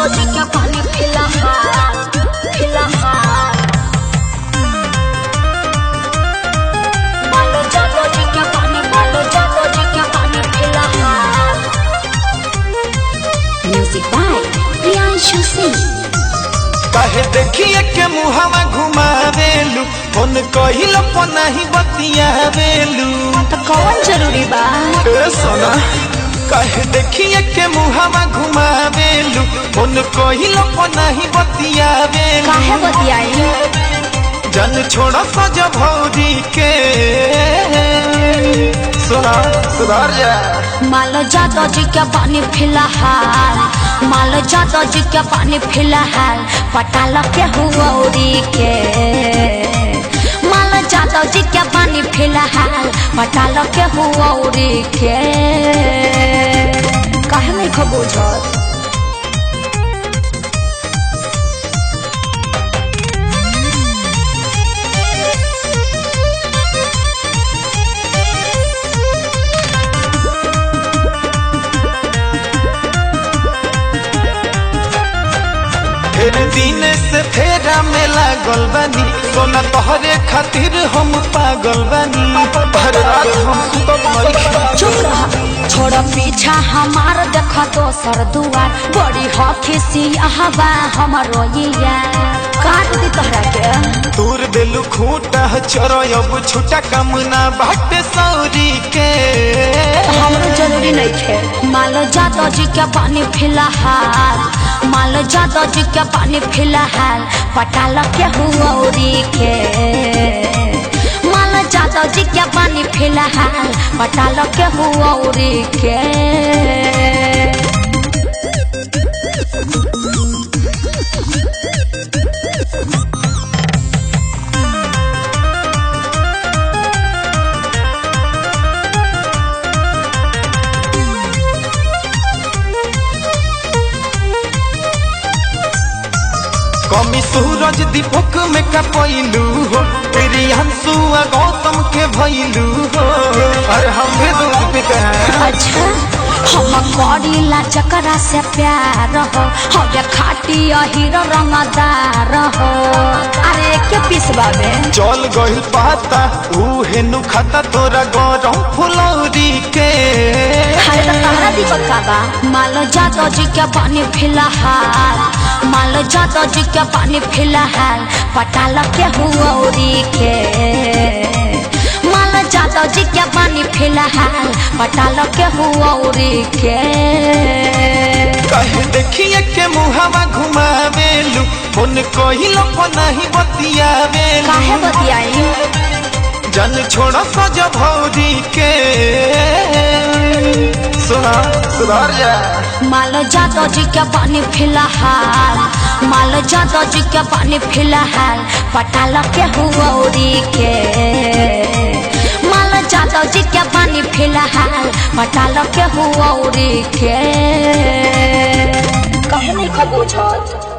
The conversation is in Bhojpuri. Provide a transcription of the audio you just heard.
जादो जी के पानी फिलहाल फिलहाल मालो जादो जी के पानी मालो जादो जी के पानी फिलहाल। Music by Priyanshu Singh. कहे देखिए के मुहावा घुमावेलू फोन कहिलो नहीं बतियावेलू तो कौन जरूरी बा ए सोना कहे देखिए के मुहावा घुमावेलू फोन कहिलो नहीं बतियावेलू काहे बतियाई जन छोड़ा सज भौरी के सुधार जा मालो जादो जी के पानी फिलहाल मालो जादो जी के पानी फिलहाल पटाल के हुआरी के मालो जादो जी के पानी फिलहाल पटाल के हुआरी के काहे नहीं खबूझत दिन से फेरा में लागल बानी सोना तोहरे खातिर हम पागल बानी हर रात हम सुतब नहीं। चुप रहा छोड़ पीछा हमार देख दोसर दुआर बड़ी हखी हवा हमरो काट दी तोहरा के दूर दिलु खूटा चरो अब छुटा कमना बाट सौरी के हमरो जरूरी नहीं है मालो जादो जी के पानी फिलहाल मालो जादो जी के पानी फिलहाल पटाल के हुआरी के मालो जादो जी के पानी फिलहाल पटाल के हुआरी के कमी सूरज दीपक में कपैलू हो तेरी हंसुआ गौतम के भैलू हो अरे हम भी दूध पीते हैं। अच्छा हम करीला जकरा से प्यार हो हवे खाटी हीरो रंगदार हो अरे के पिसवा में चल गइल पाता उहे नु खाता तोरा गरम फुलौरी के हरे तो तहरा दीपक का बा मालो जादो जी के पानी फिलहाल मालो जादो जी के पानी फिलहाल पटाल के हुआरी के मालो जादो जी के पानी फिलहाल पटाल के हुआरी के कहे देखिए के मुहावा घुमावेलू फोन कहिलो नहीं बतियावेलू काहे बतियाई जन छोड़ा सज भौरी के सुधार जा मालो जादो जी के पानी फिलहाल मालो जादो जी के पानी फिलहाल पटाल के हुआरी के मालो जादो जी के पानी फिलहाल पटाल के हुआरी के कहे नहीं खबूझत।